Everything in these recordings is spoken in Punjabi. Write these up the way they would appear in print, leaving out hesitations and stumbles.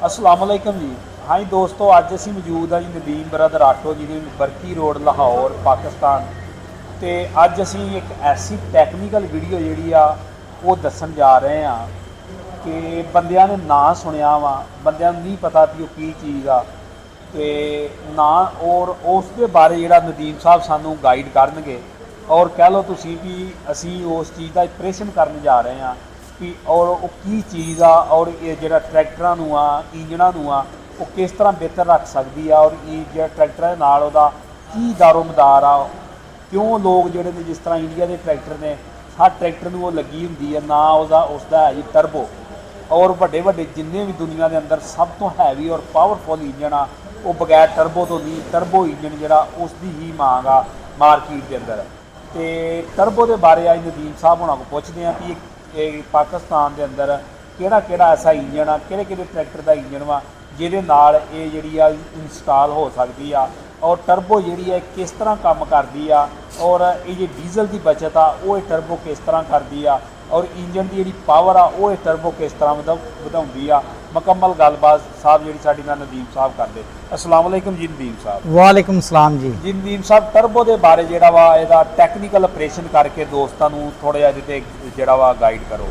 अस्सलाम वालेकुम जी। हाँ जी दोस्तों, अज असी मौजूद हाँ जी नदीम ब्रदर आटो जी की बरकी रोड लाहौर पाकिस्तान। तो अज असी एक ऐसी टैक्नीकल वीडियो जी वो दसन जा रहे हैं कि बंदियां ने ना सुनिया वा, बंदियां नहीं पता भी वो की चीज़ आ ते ना, और उस दे बारे जो नदीम साहब सानू गाइड करनगे और कह लो तुसी भी असी उस चीज़ का इंप्रेशन करने जा रहे हैं कि और वो की चीज़ आ और ये जो ट्रैक्टरां नूं आ इंजणां नूं आ वो किस तरह बेहतर रख सकती है और ये जो ट्रैक्टर दे नाल उहदा की दारोमदार आ, क्यों लोग जोड़े ने जिस तरह इंडिया के ट्रैक्टर ने हर ट्रैक्टर में वो लगी होंगी है ना उसका है जी टर्बो। और बड़े बड़े जिन्ने भी दुनिया के अंदर सब तो हैवी और पावरफुल इंजन आ वो बगैर टर्बो तो नहीं, टर्बो इंजन जोड़ा उसकी ही मांग आ मार्केट के अंदर। तो टर्बो के बारे अज नदीम साहब होना को पूछते हैं कि पाकिस्तान के अंदर केड़ा ऐसा इंजन आ, किहड़े ट्रैक्टर का इंजन वा जिहदे नाल ये जिहड़ी आ इंस्टॉल हो सकती आ और टर्बो जिहड़ी है किस तरह काम करती आ और ये जी डीजल की बचत आ वो टर्बो किस तरह करती आ और इंजन की जी पावर आ वो टर्बो किस तरह वधाउंदी आ। मुकम्मल गलबात साहब जी साडी नाल नदीम साहब करदे। अस्सलाम वालेकुम जी नदीम साहब। वालेकुम सलाम जी। जी नदीम साहब, टर्बो के बारे जिहड़ा वा इहदा टैक्नीकल ऑपरेशन करके दोस्तां नूं थोड़ा जिहा इहदे ते जिहड़ा वा गाइड करो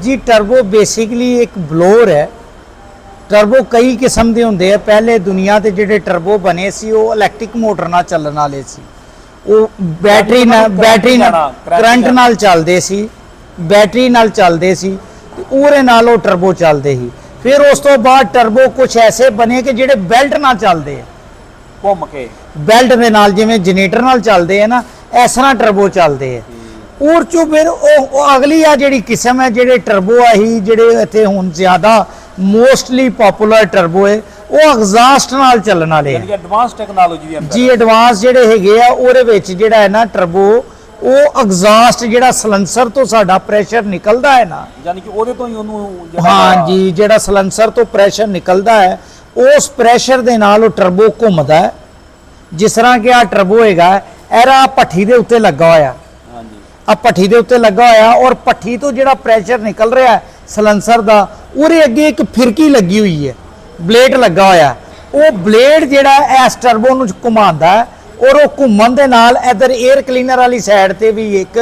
जी। टर्बो बेसिकली एक ब्लोअर है। टर्बो कई किस्म के होंगे। पहले दुनिया के जोड़े टर्बो बने सी वो इलैक्ट्रिक मोटर नाल चलण वाले सी, वो बैटरी करंट नाल चलते सी, बैटरी नाल चलते सी, ਉਹਦੇ ਨਾਲ ਉਹ टर्बो चलते ही। फिर उस तो बाद टर्बो कुछ ऐसे बने कि ਜਿਹੜੇ बेल्ट नाल चलते हैं, घूम के बेल्ट के नाल जिवें जनरेटर नाल चलते हैं ना, इस तरह टर्बो चलते हैं। और चो फिर अगली आ जिहड़ी किस्म है जिहड़े टर्बो आ ही जिहड़े इत्थे हुण ज़्यादा मोस्टली पॉपुलर टर्बो है वो एग्जॉस्ट नाल चलण वाले हैं, एडवांस टेक्नोलॉजी दे अंदर जी। एडवांस जिहड़े हैगे आ ਉਹਦੇ ਵਿੱਚ ਜਿਹੜਾ है ना टर्बो वो एग्जॉस्ट जिहड़ा सलेंसर तो साडा प्रेशर निकलदा है ना, यानी कि ਉਹਦੇ ਤੋਂ ਹੀ ਉਹਨੂੰ हाँ जी, जिहड़ा सलेंसर तो प्रेशर निकलदा है उस प्रेशर दे नाल ਉਹ टर्बो घुमदा है। जिस तरह कि आ टर्बो हैगा एरा भट्ठी दे उत्ते लगा होया, आ भट्ठी दे उत्ते लगा होया और भट्ठी तो जिहड़ा प्रेशर निकल रहा है सलेंसर दा ਉਹਦੇ ਅੱਗੇ एक फिरकी लगी हुई है, ब्लेड लगा होया। वो ब्लेड जिहड़ा इस टर्बो ਨੂੰ घुमांदा है और वो घूमन दे नाल इधर एयर क्लीनर वाली साइड ते भी एक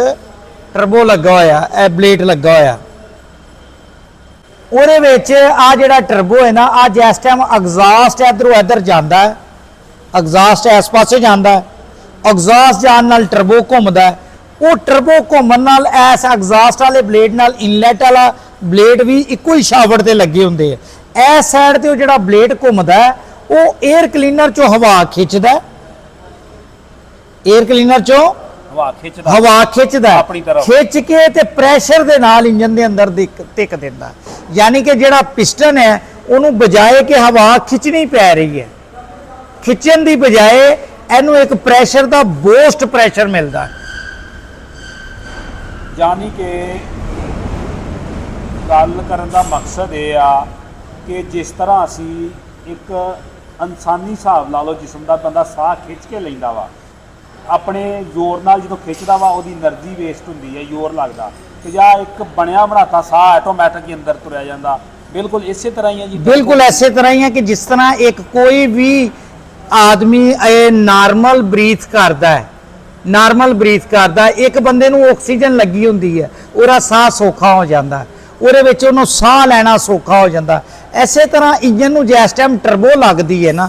टर्बो लगा होया, ए ब्लेड लगा होया। ਉਹਦੇ ਵਿੱਚ आ जिहड़ा टर्बो है ना, आ जिस टाइम एग्जॉस्ट इधरों इधर जांदा है, एग्जॉस्ट इस पासे जांदा है, एग्जॉस्ट जान नाल टर्बो घूमदा है। वो टर्बो घूमन नाल इस एग्जॉस्ट वाले ब्लेड नाल इनलैट वाला ब्लेड भी इक्को ही शावट ते लगे हुंदे है। इस साइड ते जिहड़ा ब्लेड घूमदा है वो एयर क्लीनर चों हवा खिच्चदा है, एयर क्लीनर चों हवा खिच्चदा है, खिच के ते प्रेशर दे नाल इंजन दे अंदर टिक दिंदा। यानी कि जिहड़ा पिस्टन है उन्होंने बजाए कि हवा खिंचनी पै रही है, खिंचन की बजाय इनू एक प्रेशर का बूस्ट प्रेशर मिलता है। यानी कि गल करन दा मकसद ये आ कि जिस तरह असी एक इंसानी हिसाब ला लो जिसम का बंदा साह खिंच के लैंदा वा अपने जोर नाल जो खिंचदा वा ओदी एनर्जी वेस्ट हुंदी है, जोर लगदा ते या एक बनया बनाता साह ऑटोमैटिक ही अंदर तुरया जांदा। बिल्कुल इसी तरह ही है जी, बिल्कुल ऐसे तरह ही है कि जिस तरह एक कोई भी आदमी नॉर्मल ब्रीथ करता है, नॉर्मल ब्रीथ करता है, एक बंदे नूं ऑक्सीजन लगी हुंदी है, ਉਹਦਾ ਸਾਹ सौखा हो जाता है, ਉਹਦੇ ਵਿੱਚ ਉਹਨੂੰ ਸਾਹ ਲੈਣਾ सौखा हो जाता है। इसे तरह इंजन नूं जिस टाइम टर्बो लगदी है ना,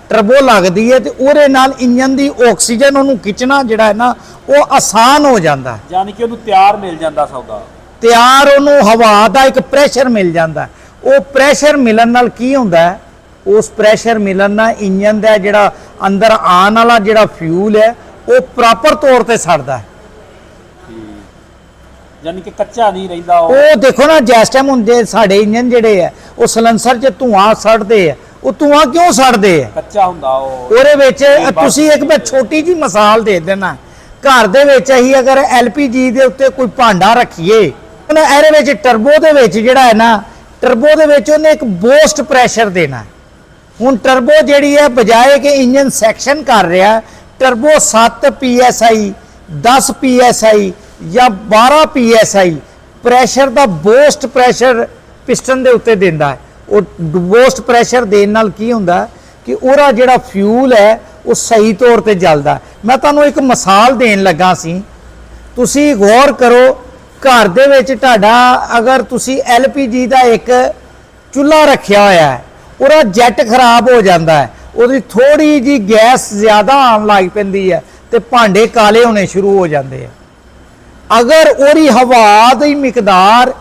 टर्बो लगदी है तो ਉਹਦੇ ਨਾਲ इंजन की ऑक्सीजन ਉਹਨੂੰ खिंचना जिहड़ा है ना वो आसान हो जाता है। यानी कि ਉਹਨੂੰ ਤਿਆਰ ਮਿਲ ਜਾਂਦਾ ਸੌਦਾ, ਤਿਆਰ ਉਹਨੂੰ हवा का एक प्रेशर मिल जाता है। वो प्रेशर मिलन नाल की हुंदा है, उस प्रेशर मिलन नाल इंजन का जिहड़ा अंदर आने वाला जिहड़ा फ्यूल है वो प्रॉपर तौर पर सड़दा है। यानी कि कच्चा नहीं रहिंदा। वो देखो ना जिस टाइम हुंदे साडे इंजन जिहड़े है वो सलेंसर च धुआं सड़दे है, वो धुआं क्यों सड़दे है? कच्चा हुंदा ਉਹਦੇ ਵਿੱਚ ਤੁਸੀਂ ਇੱਕ ਮੈਂ ਛੋਟੀ ਜੀ ਮਿਸਾਲ ਦੇ ਦੇਣਾ। ਘਰ ਦੇ ਵਿੱਚ ਅਸੀਂ ਅਗਰ LPG ਦੇ ਉੱਤੇ ਕੋਈ ਭਾਂਡਾ ਰੱਖੀਏ ਉਹਨੇ ਇਹਦੇ ਵਿੱਚ ਟਰਬੋ ਦੇ ਵਿੱਚ ਜਿਹੜਾ ਹੈ ਨਾ, ਟਰਬੋ ਦੇ ਵਿੱਚ ਉਹਨੇ ਇੱਕ ਬੂਸਟ ਪ੍ਰੈਸ਼ਰ ਦੇਣਾ। ਹੁਣ ਟਰਬੋ ਜਿਹੜੀ ਹੈ ਬਜਾਏ ਕਿ ਇੰਜਨ ਸੈਕਸ਼ਨ ਕਰ ਰਿਹਾ, ਟਰਬੋ 7 PSI 10 PSI ਜਾਂ 12 PSI ਪ੍ਰੈਸ਼ਰ ਦਾ ਬੂਸਟ ਪ੍ਰੈਸ਼ਰ ਪਿਸਟਨ ਦੇ ਉੱਤੇ ਦਿੰਦਾ ਹੈ। ਉਹ ਬੂਸਟ ਪ੍ਰੈਸ਼ਰ ਦੇਣ ਨਾਲ ਕੀ ਹੁੰਦਾ ਕਿ ਉਹਦਾ ਜਿਹੜਾ ਫਿਊਲ ਹੈ ਉਹ ਸਹੀ ਤੌਰ ਤੇ ਚੱਲਦਾ। ਮੈਂ ਤੁਹਾਨੂੰ ਇੱਕ ਮਿਸਾਲ ਦੇਣ ਲੱਗਾ ਸੀ, ਤੁਸੀਂ ਗੌਰ ਕਰੋ, ਘਰ ਦੇ ਵਿੱਚ ਤੁਹਾਡਾ ਅਗਰ ਤੁਸੀਂ LPG ਦਾ ਇੱਕ ਚੁੱਲ੍ਹਾ ਰੱਖਿਆ ਹੋਇਆ ਹੈ, ਉਹਦਾ ਜੈਟ ਖਰਾਬ ਹੋ ਜਾਂਦਾ ਹੈ, ਉਹਦੀ ਥੋੜੀ ਜੀ ਗੈਸ ਜ਼ਿਆਦਾ ਆਉਣ ਲੱਗ ਪੈਂਦੀ ਹੈ ਤੇ ਭਾਂਡੇ ਕਾਲੇ ਹੋਣੇ ਸ਼ੁਰੂ ਹੋ ਜਾਂਦੇ ਆ। ਅਗਰ ਉਹਦੀ ਹਵਾ ਦੀ ਮਿਕਦਾਰ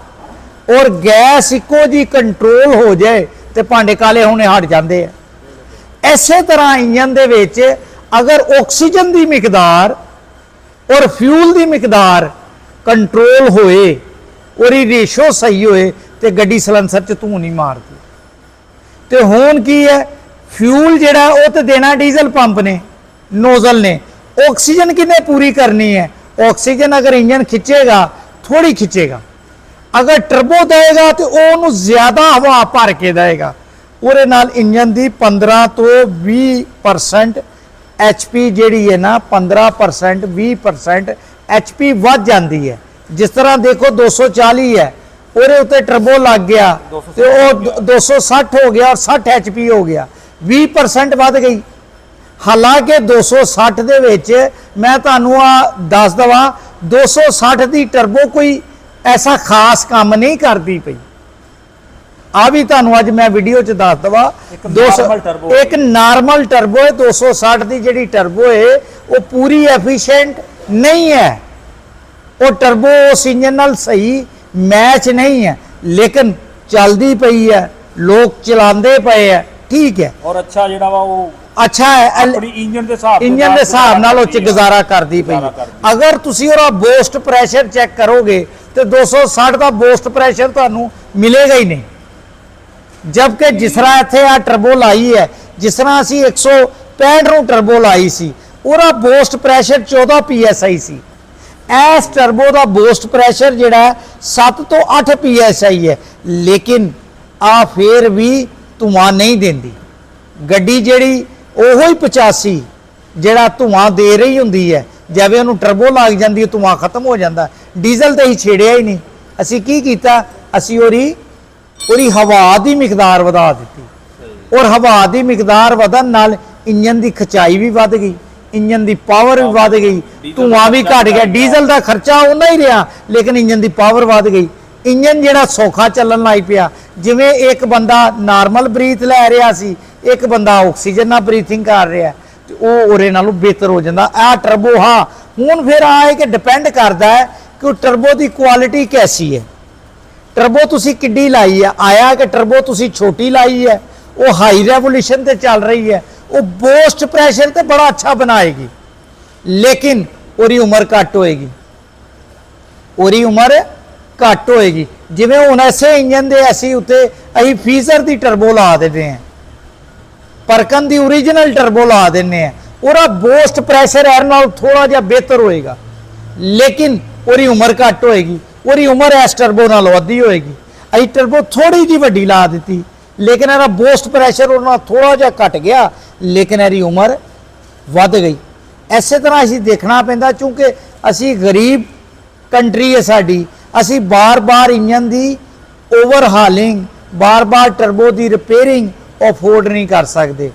ਔਰ ਗੈਸ ਇੱਕੋ ਜੀ ਕੰਟਰੋਲ ਹੋ ਜਾਏ ਤੇ ਭਾਂਡੇ ਕਾਲੇ ਹੋਣੇ ਹਟ ਜਾਂਦੇ ਆ। ਇਸੇ ਤਰ੍ਹਾਂ ਇੰਜਨ ਦੇ ਵਿੱਚ ਅਗਰ ਆਕਸੀਜਨ ਦੀ ਮਿਕਦਾਰ ਔਰ ਫਿਊਲ ਦੀ ਮਿਕਦਾਰ ਕੰਟਰੋਲ ਹੋਏ, ਉਹਦੀ ਰੇਸ਼ੋ ਸਹੀ ਹੋਏ ਤੇ ਗੱਡੀ ਸਲੈਂਸਰ ਚ ਧੂੰ ਨਹੀਂ ਮਾਰਦੀ। ਤੇ ਹੁਣ ਕੀ ਹੈ, ਫਿਊਲ ਜਿਹੜਾ ਉਹ ਤੇ ਦੇਣਾ ਡੀਜ਼ਲ ਪੰਪ ਨੇ, ਨੋਜ਼ਲ ਨੇ, ਆਕਸੀਜਨ ਕਿਨੇ ਪੂਰੀ ਕਰਨੀ ਹੈ। ਆਕਸੀਜਨ ਅਗਰ ਇੰਜਨ ਖਿੱਚੇਗਾ ਥੋੜੀ ਖਿੱਚੇਗਾ, ਅਗਰ ਟਰਬੋ ਦੇਗਾ ਤੇ ਉਹਨੂੰ ਜ਼ਿਆਦਾ ਹਵਾ ਭਰ ਕੇ ਦੇਗਾ। ਉਹਦੇ ਨਾਲ ਇੰਜਨ ਦੀ 15 ਤੋਂ 20% HP ਜਿਹੜੀ ਹੈ ਨਾ, 15% 20% HP ਵੱਧ ਜਾਂਦੀ ਹੈ। ਜਿਸ ਤਰ੍ਹਾਂ ਦੇਖੋ 240 ਹੈ, ਉਹਦੇ ਉੱਤੇ ਟਰਬੋ ਲੱਗ ਗਿਆ ਤੇ ਉਹ 260 ਹੋ ਗਿਆ ਔਰ 60 HP ਹੋ ਗਿਆ, 20% ਵੱਧ ਗਈ। ਹਾਲਾਂਕਿ 260 ਦੇ ਵਿੱਚ ਮੈਂ ਤੁਹਾਨੂੰ ਆ ਦੱਸ ਦਵਾਂ, 260 ਦੀ ਟਰਬੋ ਕੋਈ ਐਸਾ ਖਾਸ ਕੰਮ ਨਹੀਂ ਕਰਦੀ ਪਈ। ਆ ਵੀ ਤੁਹਾਨੂੰ ਅੱਜ ਮੈਂ ਵੀਡੀਓ ਚ ਦੱਸ ਦਵਾਂ, ਇੱਕ ਨਾਰਮਲ ਟਰਬੋ ਹੈ। 260 ਦੀ ਜਿਹੜੀ ਟਰਬੋ ਹੈ ਉਹ ਪੂਰੀ ਐਫੀਸ਼ੀਐਂਟ ਨਹੀਂ ਹੈ, ਉਹ ਟਰਬੋ ਉਸ ਇੰਜਨ ਨਾਲ ਸਹੀ ਮੈਚ ਨਹੀਂ ਹੈ, ਲੇਕਿਨ ਚੱਲਦੀ ਪਈ ਹੈ, ਲੋਕ ਚਲਾਉਂਦੇ ਪਏ ਹੈ, ਠੀਕ ਹੈ। ਔਰ ਅੱਛਾ ਜਿਹੜਾ ਵਾ ਉਹ ਅੱਛਾ ਹੈ, ਆਪਣੀ ਇੰਜਨ ਦੇ ਹਿਸਾਬ ਨਾਲ ਉਹ ਚ ਗੁਜ਼ਾਰਾ ਕਰਦੀ ਪਈ। ਅਗਰ ਤੁਸੀਂ ਉਹਦਾ ਬੂਸਟ ਪ੍ਰੈਸ਼ਰ ਚੈੱਕ ਕਰੋਗੇ ਤੇ 260 ਦਾ ਬੂਸਟ ਪ੍ਰੈਸ਼ਰ ਤੁਹਾਨੂੰ ਮਿਲੇਗਾ ਹੀ ਨਹੀਂ। ਜਦਕਿ ਜਿਸ ਤਰ੍ਹਾਂ ਇੱਥੇ ਆ ਟਰਬੋ ਲਾਈ ਹੈ, ਜਿਸ ਤਰ੍ਹਾਂ ਅਸੀਂ 165 ਨੂੰ ਟਰਬੋ ਲਾਈ ਸੀ, ਉਹਦਾ ਬੂਸਟ ਪ੍ਰੈਸ਼ਰ 14 PSI ਸੀ। ਇਸ ਟਰਬੋ ਦਾ ਬੂਸਟ ਪ੍ਰੈਸ਼ਰ ਜਿਹੜਾ 7 ਤੋਂ 8 PSI ਹੈ, ਲੇਕਿਨ ਆ ਫੇਰ ਵੀ ਧੂਆਂ ਨਹੀਂ ਦਿੰਦੀ ਗੱਡੀ। ਜਿਹੜੀ ਉਹੋ ਹੀ 85 ਜਿਹੜਾ ਧੂਆਂ ਦੇ ਰਹੀ ਹੁੰਦੀ ਹੈ, ਜਿਵੇਂ ਉਹਨੂੰ ਟਰਬੋ ਲੱਗ ਜਾਂਦੀ ਹੈ ਧੂਆਂ ਖਤਮ ਹੋ ਜਾਂਦਾ। ਡੀਜ਼ਲ ਤੇ ਹੀ ਛੇੜਿਆ ਹੀ ਨਹੀਂ। ਅਸੀਂ ਕੀ ਕੀਤਾ, ਅਸੀਂ ਉਹਦੀ ਹਵਾ ਦੀ ਮਿਕਦਾਰ ਵਧਾ ਦਿੱਤੀ, ਔਰ ਹਵਾ ਦੀ ਮਿਕਦਾਰ ਵਧਣ ਨਾਲ ਇੰਜਨ ਦੀ ਖਿਚਾਈ ਵੀ ਵੱਧ ਗਈ, ਇੰਜਨ ਦੀ ਪਾਵਰ ਵੀ ਵੱਧ ਗਈ, ਧੂਆਂ ਵੀ ਘਟ ਗਿਆ। ਡੀਜ਼ਲ ਦਾ ਖਰਚਾ ਉਨਾ ਹੀ ਰਿਹਾ, ਲੇਕਿਨ ਇੰਜਨ ਦੀ ਪਾਵਰ ਵੱਧ ਗਈ। ਇੰਜਨ ਜਿਹੜਾ ਸੌਖਾ ਚੱਲਣ ਲੱਗ ਪਿਆ। ਜਿਵੇਂ ਇੱਕ ਬੰਦਾ ਨਾਰਮਲ ਬਰੀਥ ਲੈ ਰਿਹਾ ਸੀ, ਇੱਕ ਬੰਦਾ ਆਕਸੀਜਨ ਨਾਲ ਬਰੀਥਿੰਗ ਕਰ ਰਿਹਾ, ਤੇ ਉਹ ਉਹਦੇ ਨਾਲੋਂ ਬਿਹਤਰ ਹੋ ਜਾਂਦਾ। ਆਹ ਟਰਬੋ, ਹਾਂ ਹੁਣ ਫਿਰ ਆਏ ਕਿ ਡਿਪੈਂਡ ਕਰਦਾ ਹੈ ਕਿ ਉਹ ਟਰਬੋ ਦੀ ਕੁਆਲਿਟੀ ਕੈਸੀ ਹੈ, ਟਰਬੋ ਤੁਸੀਂ ਕਿੱਡੀ ਲਾਈ ਹੈ। ਆਇਆ ਕਿ ਟਰਬੋ ਤੁਸੀਂ ਛੋਟੀ ਲਾਈ ਹੈ, ਉਹ ਹਾਈ ਰੈਵੋਲੂਸ਼ਨ ਤੇ ਚੱਲ ਰਹੀ ਹੈ, ਉਹ ਬੂਸਟ ਪ੍ਰੈਸ਼ਰ ਤੇ ਬੜਾ ਅੱਛਾ ਬਣਾਏਗੀ, ਲੇਕਿਨ ਉਹਦੀ ਉਮਰ ਘੱਟ ਹੋਏਗੀ, ਉਹਦੀ ਉਮਰ ਘੱਟ ਹੋਏਗੀ। ਜਿਵੇਂ ਹੁਣ ਐਸੇ ਇੰਜਨ ਦੇ ਅਸੀਂ ਉੱਤੇ ਅਸੀਂ ਫੀਜ਼ਰ ਦੀ ਟਰਬੋ ਲਾ ਦਿੰਦੇ ਹਾਂ, ਪਰਕਨ ਦੀ ਓਰੀਜਨਲ ਟਰਬੋ ਲਾ ਦਿੰਦੇ ਹਾਂ, ਉਹਦਾ ਬੂਸਟ ਪ੍ਰੈਸ਼ਰ ਐਰ ਨਾਲ ਥੋੜਾ ਜਿਹਾ ਬਿਹਤਰ ਹੋਏਗਾ, ਲੇਕਿਨ ਉਹਦੀ ਉਮਰ ਘੱਟ ਹੋਏਗੀ, ਉਹਦੀ ਉਮਰ ਇਸ ਟਰਬੋ ਨਾਲੋਂ ਅੱਧੀ ਹੋਏਗੀ। ਅਸੀਂ ਟਰਬੋ ਥੋੜੀ ਜਿਹੀ ਵੱਡੀ ਲਾ ਦਿੱਤੀ, ਲੇਕਿਨ ਇਹਦਾ ਬੂਸਟ ਪ੍ਰੈਸ਼ਰ ਉਹਨਾਂ ਥੋੜਾ ਜਿਹਾ ਘਟ ਗਿਆ, ਲੇਕਿਨ ਇਹਦੀ ਉਮਰ ਵੱਧ ਗਈ। ਇਸੇ ਤਰ੍ਹਾਂ ਅਸੀਂ ਦੇਖਣਾ ਪੈਂਦਾ, ਕਿਉਂਕਿ ਅਸੀਂ ਗਰੀਬ ਕੰਟਰੀ ਹੈ ਸਾਡੀ, ਅਸੀਂ ਬਾਰ-ਬਾਰ ਇੰਜਨ ਦੀ ਓਵਰਹਾਲਿੰਗ, ਬਾਰ-ਬਾਰ ਟਰਬੋ ਦੀ ਰਿਪੇਅਰਿੰਗ ਅਫੋਰਡ ਨਹੀਂ ਕਰ ਸਕਦੇ।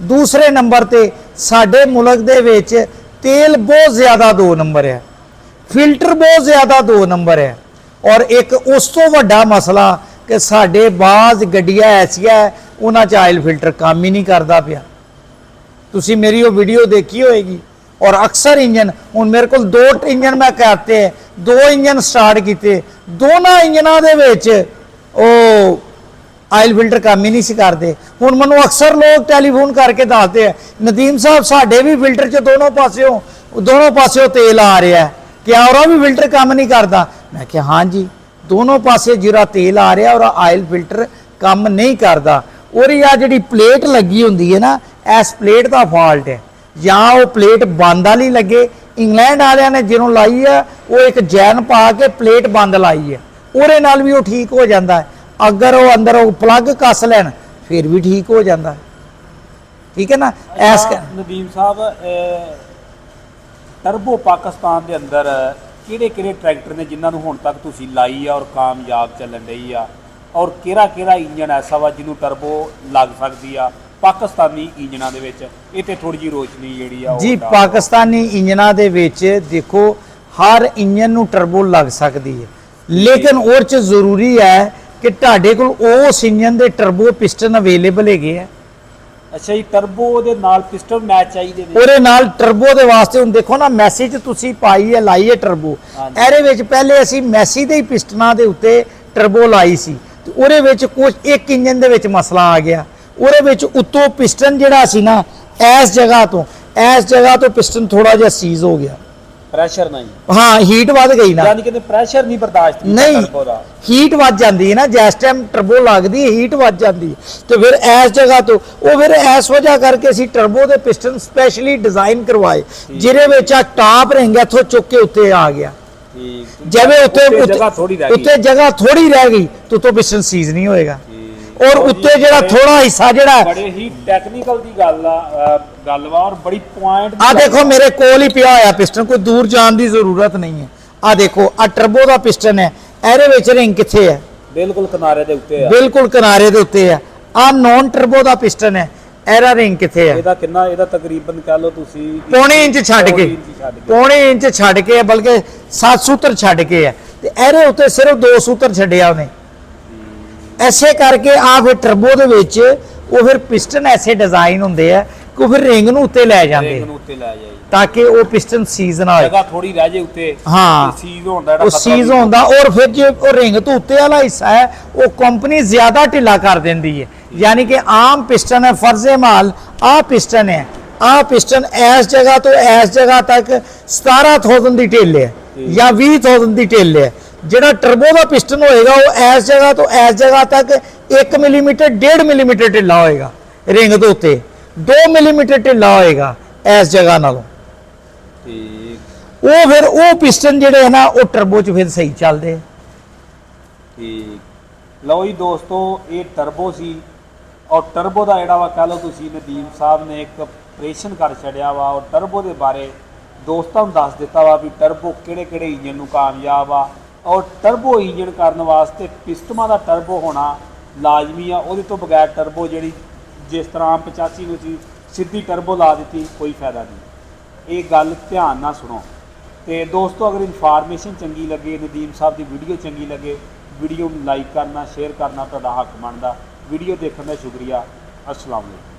ਦੂਸਰੇ ਨੰਬਰ ਤੇ ਸਾਡੇ ਮੁਲਕ ਦੇ ਵਿੱਚ ਤੇਲ ਬਹੁਤ ਜ਼ਿਆਦਾ 2 ਨੰਬਰ ਹੈ, ਫਿਲਟਰ ਬਹੁਤ ਜ਼ਿਆਦਾ 2 ਨੰਬਰ ਹੈ, ਔਰ ਇੱਕ ਉਸ ਤੋਂ ਵੱਡਾ ਮਸਲਾ ਕਿ ਸਾਡੇ ਬਾਜ਼ ਗੱਡੀਆਂ ਐਸੀਆਂ ਉਹਨਾਂ 'ਚ ਆਇਲ ਫਿਲਟਰ ਕੰਮ ਹੀ ਨਹੀਂ ਕਰਦਾ ਪਿਆ। ਤੁਸੀਂ ਮੇਰੀ ਉਹ ਵੀਡੀਓ ਦੇਖੀ ਹੋਏਗੀ। ਔਰ ਅਕਸਰ ਇੰਜਨ, ਹੁਣ ਮੇਰੇ ਕੋਲ 2 ਇੰਜਨ ਮੈਂ ਕਰਤੇ, 2 ਇੰਜਨ ਸਟਾਰਟ ਕੀਤੇ, ਦੋਨਾਂ ਇੰਜਨਾਂ ਦੇ ਵਿੱਚ ਉਹ ਆਇਲ ਫਿਲਟਰ ਕੰਮ ਹੀ ਨਹੀਂ ਸੀ ਕਰਦੇ। ਹੁਣ ਮੈਨੂੰ ਅਕਸਰ ਲੋਕ ਟੈਲੀਫੋਨ ਕਰਕੇ ਦੱਸਦੇ ਆ, ਨਦੀਮ ਸਾਹਿਬ ਸਾਡੇ ਵੀ ਫਿਲਟਰ 'ਚ ਦੋਨੋਂ ਪਾਸਿਓਂ ਤੇਲ ਆ ਰਿਹਾ ਹੈ, ਕਿਆ ਉਹਦਾ ਵੀ ਫਿਲਟਰ ਕੰਮ ਨਹੀਂ ਕਰਦਾ? ਮੈਂ ਕਿਹਾ ਹਾਂਜੀ, ਦੋਨੋਂ ਪਾਸੇ ਜਿਹੜਾ ਤੇਲ ਆ ਰਿਹਾ ਔਰ ਆਇਲ ਫਿਲਟਰ ਕੰਮ ਨਹੀਂ ਕਰਦਾ। ਔਰ ਇਹ ਜਿਹੜੀ ਪਲੇਟ ਲੱਗੀ ਹੁੰਦੀ ਹੈ ਨਾ, ਇਸ ਪਲੇਟ ਦਾ ਫਾਲਟ ਹੈ, ਜਾਂ ਉਹ ਪਲੇਟ ਬੰਦ ਵਾਲੀ ਲੱਗੇ। ਇੰਗਲੈਂਡ ਵਾਲਿਆਂ ਨੇ ਜਿਹਨੂੰ ਲਾਈ ਹੈ ਉਹ ਇੱਕ ਜੈਨ ਪਾ ਕੇ ਪਲੇਟ ਬੰਦ ਲਾਈ ਹੈ, ਉਹਦੇ ਨਾਲ ਵੀ ਉਹ ਠੀਕ ਹੋ ਜਾਂਦਾ ਹੈ। ਅਗਰ ਉਹ ਅੰਦਰ ਉਹ ਪਲੱਗ ਕੱਸ ਲੈਣ ਫਿਰ ਵੀ ਠੀਕ ਹੋ ਜਾਂਦਾ ਹੈ, ਠੀਕ ਹੈ ਨਾ। ਐਸ ਨਦੀਮ ਸਾਹਿਬ, ਟਰਬੋ ਪਾਕਿਸਤਾਨ ਦੇ ਅੰਦਰ ਕਿਹੜੇ ਟਰੈਕਟਰ ਨੇ ਜਿਨ੍ਹਾਂ ਨੂੰ ਹੁਣ ਤੱਕ ਤੁਸੀਂ ਲਾਈ ਆ ਔਰ ਕਾਮਯਾਬ ਚੱਲਣ ਰਹੀ ਆ? ਔਰ ਕਿਹੜਾ ਇੰਜਨ ਐਸਾ ਵਾ ਜਿਹਨੂੰ ਟਰਬੋ ਲੱਗ ਸਕਦੀ ਆ ਪਾਕਿਸਤਾਨੀ ਇੰਜਨਾਂ ਦੇ ਵਿੱਚ? ਇਹ ਤੇ ਥੋੜੀ ਜਿਹੀ ਰੋਸ਼ਨੀ ਜਿਹੜੀ ਆ ਉਹ ਜੀ ਡਾਲ। ਪਾਕਿਸਤਾਨੀ ਇੰਜਨਾਂ ਦੇ ਵਿੱਚ ਦੇਖੋ ਹਰ ਇੰਜਨ ਨੂੰ ਟਰਬੋ ਲੱਗ ਸਕਦੀ ਹੈ, ਲੇਕਿਨ ਉਹ 'ਚ ਜ਼ਰੂਰੀ ਹੈ ਕਿ ਤੁਹਾਡੇ ਕੋਲ ਉਸ ਇੰਜਨ ਦੇ ਟਰਬੋ ਪਿਸਟਨ ਅਵੇਲੇਬਲ ਹੈਗੇ ਆ। ਅੱਛਾ ਜੀ, ਟਰਬੋ ਦੇ ਨਾਲ ਪਿਸਟਨ ਮੈਚ ਚਾਹੀਦੇ ਨੇ? ਉਹਦੇ ਨਾਲ ਟਰਬੋ ਦੇ ਵਾਸਤੇ ਹੁਣ ਦੇਖੋ ਨਾ ਮੈਸੀ 'ਚ ਤੁਸੀਂ ਪਾਈ ਹੈ, ਲਾਈ ਹੈ ਟਰਬੋ। ਹਾਂਜੀ। ਇਹਦੇ ਵਿੱਚ ਪਹਿਲੇ ਅਸੀਂ ਮੈਸੀ ਦੇ ਹੀ ਪਿਸਟਨਾਂ ਦੇ ਉੱਤੇ ਟਰਬੋ ਲਾਈ ਸੀ ਤੇ ਉਹਦੇ ਵਿੱਚ ਕੁਝ ਇੱਕ ਇੰਜਨ ਦੇ ਵਿੱਚ ਮਸਲਾ ਆ ਗਿਆ। ਉਹਦੇ ਵਿੱਚ ਉੱਤੋਂ ਪਿਸਟਨ ਜਿਹੜਾ ਸੀ ਨਾ ਇਸ ਜਗ੍ਹਾ ਤੋਂ ਪਿਸਟਨ ਥੋੜਾ ਜਿਹਾ ਸੀਜ਼ ਹੋ ਗਿਆ। ਪ੍ਰੈਸ਼ਰ ਨਹੀਂ? ਹਾਂ, ਹੀਟ ਵੱਧ ਗਈ ਨਾ। ਯਾਨੀ ਕਿ ਪ੍ਰੈਸ਼ਰ ਨਹੀਂ ਬਰਦਾਸ਼ਤ ਕੀਤਾ ਨਹੀਂ, ਟਰਬੋ ਦਾ? ਹੀਟ ਵੱਧ ਜਾਂਦੀ ਹੈ ਨਾ, ਜਿਸ ਟਾਈਮ ਟਰਬੋ ਲੱਗਦੀ ਹੈ ਹੀਟ ਵੱਧ ਜਾਂਦੀ ਹੈ ਤੇ ਫਿਰ ਇਸ ਜਗ੍ਹਾ ਤੋਂ ਉਹ ਫਿਰ ਇਸ ਵਜ੍ਹਾ ਕਰਕੇ ਅਸੀਂ ਟਰਬੋ ਦੇ ਪਿਸਟਨ ਸਪੈਸ਼ਲੀ ਡਿਜ਼ਾਈਨ ਕਰਵਾਏ ਜਿਹਦੇ ਵਿੱਚ ਆ ਟਾਪ ਰਿੰਗ ਇੱਥੋਂ ਚੁੱਕ ਕੇ ਉੱਤੇ ਆ ਗਿਆ। ਜਿਵੇਂ ਉੱਤੇ ਜਗ੍ਹਾ ਥੋੜੀ ਰਹਿ ਗਈ, ਉੱਤੇ ਜਗ੍ਹਾ ਥੋੜੀ ਰਹਿ ਗਈ ਤਾਂ ਉੱਤੋਂ ਪਿਸਟਨ ਸੀਜ਼ ਨਹੀਂ ਹੋਏਗਾ। ਔਰ ਉੱਤੇ ਜਿਹੜਾ ਥੋੜਾ ਹਿੱਸਾ ਜਿਹੜਾ ਬੜੇ ਹੀ ਟੈਕਨੀਕਲ ਦੀ ਗੱਲ ਵਾ ਔਰ ਬੜੀ ਪੁਆਇੰਟ ਆ ਦੇਖੋ ਮੇਰੇ ਕੋਲ ਹੀ ਪਿਆ ਹੋਇਆ ਪਿਸਟਨ, ਕੋਈ ਦੂਰ ਜਾਣ ਦੀ ਜ਼ਰੂਰਤ ਨਹੀਂ ਹੈ। ਆ ਦੇਖੋ ਆ ਟਰਬੋ ਦਾ ਪਿਸਟਨ ਹੈ, ਇਹਦੇ ਵਿੱਚ ਰਿੰਗ ਕਿੱਥੇ ਹੈ? ਬਿਲਕੁਲ ਕਿਨਾਰੇ ਦੇ ਉੱਤੇ ਆ। ਬਿਲਕੁਲ ਕਿਨਾਰੇ ਦੇ ਉੱਤੇ ਹੈ। ਆ ਨੌਨ ਟਰਬੋ ਦਾ ਪਿਸਟਨ ਹੈ, ਇਹਦਾ ਰਿੰਗ ਕਿੱਥੇ ਹੈ? ਇਹਦਾ ਤਕਰੀਬਨ ਕਹ ਲਓ ਤੁਸੀਂ ਪੌਣੇ ਇੰਚ ਛੱਡ ਕੇ, ਪੌਣੇ ਇੰਚ ਛੱਡ ਕੇ, ਬਲਕਿ 7 ਸੂਤਰ ਛੱਡ ਕੇ ਹੈ ਤੇ ਇਹਦੇ ਉੱਤੇ ਸਿਰਫ 2 ਸੂਤਰ ਛੱਡਿਆ ਉਹਨੇ। ਐਸੇ ਕਰਕੇ ਆ ਫਿਰ ਟਰਬੋ ਦੇ ਵਿੱਚ ਉਹ ਫਿਰ ਪਿਸਟਨ ਐਸੇ ਡਿਜ਼ਾਈਨ ਹੁੰਦੇ ਆ ਕਿ ਉਹ ਫਿਰ ਰਿੰਗ ਨੂੰ ਉੱਤੇ ਲੈ ਜਾਂਦੇ ਤਾਂ ਕਿ ਉਹ ਪਿਸਟਨ ਸੀਜ਼ ਨਾ ਹੋਏ, ਜਗ੍ਹਾ ਥੋੜੀ ਰਹਿ ਜੇ ਉੱਤੇ। ਹਾਂ, ਸੀਜ਼ ਹੁੰਦਾ, ਉਹ ਸੀਜ਼ ਹੁੰਦਾ। ਔਰ ਫਿਰ ਜੇ ਉਹ ਰਿੰਗ ਤੋਂ ਉੱਤੇ ਵਾਲਾ ਹਿੱਸਾ ਹੈ ਉਹ ਕੰਪਨੀ ਜ਼ਿਆਦਾ ਢਿੱਲਾ ਕਰ ਦਿੰਦੀ ਹੈ। ਯਾਨੀ ਕਿ ਆਮ ਪਿਸਟਨ ਹੈ, ਫਰਜ਼ੇ ਮਾਲ ਆ ਪਿਸਟਨ ਹੈ, ਆ ਪਿਸਟਨ ਇਸ ਜਗ੍ਹਾ ਤੋਂ ਇਸ ਜਗ੍ਹਾ ਤੱਕ 17,000 ਦੀ ਢਿੱਲ ਹੈ ਜਾਂ 20,000 ਦੀ ਢਿੱਲ ਹੈ। ਜਿਹੜਾ ਟਰਬੋ ਦਾ ਪਿਸਟਨ ਹੋਏਗਾ ਉਹ ਇਸ ਜਗ੍ਹਾ ਤੋਂ ਇਸ ਜਗ੍ਹਾ ਤੱਕ 1 ਮਿਲੀਮੀਟਰ 1.5 ਮਿਲੀਮੀਟਰ ਢਿੱਲਾ ਹੋਏਗਾ, ਰਿੰਗ ਦੇ ਉੱਤੇ 2 ਮਿਲੀਮੀਟਰ ਢਿੱਲਾ ਹੋਏਗਾ ਇਸ ਜਗ੍ਹਾ ਨਾਲੋਂ। ਠੀਕ। ਉਹ ਫਿਰ ਉਹ ਪਿਸਟਨ ਜਿਹੜੇ ਹੈ ਨਾ ਉਹ ਟਰਬੋ 'ਚ ਫਿਰ ਸਹੀ ਚੱਲਦੇ ਆ। ਠੀਕ। ਲਓ ਜੀ ਦੋਸਤੋ, ਇਹ ਟਰਬੋ ਸੀ ਔਰ ਟਰਬੋ ਦਾ ਜਿਹੜਾ ਵਾ ਕਹ ਲਓ ਤੁਸੀਂ ਨਦੀਮ ਸਾਹਿਬ ਨੇ ਇੱਕ ਆਪਰੇਸ਼ਨ ਕਰ ਛੱਡਿਆ ਵਾ ਔਰ ਟਰਬੋ ਦੇ ਬਾਰੇ ਦੋਸਤਾਂ ਨੂੰ ਦੱਸ ਦਿੱਤਾ ਵਾ ਵੀ ਟਰਬੋ ਕਿਹੜੇ ਇੰਜਨ ਨੂੰ ਕਾਮਯਾਬ ਆ ਔਰ ਟਰਬੋ ਇੰਜਨ ਕਰਨ ਵਾਸਤੇ ਪਿਸਟਨਾਂ ਦਾ ਟਰਬੋ ਹੋਣਾ ਲਾਜ਼ਮੀ ਆ। ਉਹਦੇ ਤੋਂ ਬਗੈਰ ਟਰਬੋ ਜਿਹੜੀ ਜਿਸ ਤਰ੍ਹਾਂ 85 ਨੂੰ ਸੀ ਸਿੱਧੀ ਟਰਬੋ ਲਾ ਦਿੱਤੀ, ਕੋਈ ਫਾਇਦਾ ਨਹੀਂ। ਇਹ ਗੱਲ ਧਿਆਨ ਨਾਲ ਸੁਣੋ। ਤੇ ਦੋਸਤੋ, ਅਗਰ ਇਨਫੋਰਮੇਸ਼ਨ ਚੰਗੀ ਲੱਗੇ, ਨਦੀਮ ਸਾਹਿਬ ਦੀ ਵੀਡੀਓ ਚੰਗੀ ਲੱਗੇ, ਵੀਡੀਓ ਨੂੰ ਲਾਈਕ ਕਰਨਾ, ਸ਼ੇਅਰ ਕਰਨਾ ਤੁਹਾਡਾ ਹੱਕ ਬਣਦਾ। ਵੀਡੀਓ ਦੇਖਣ ਦਾ ਸ਼ੁਕਰੀਆ। अस्सलाम वालेकुम।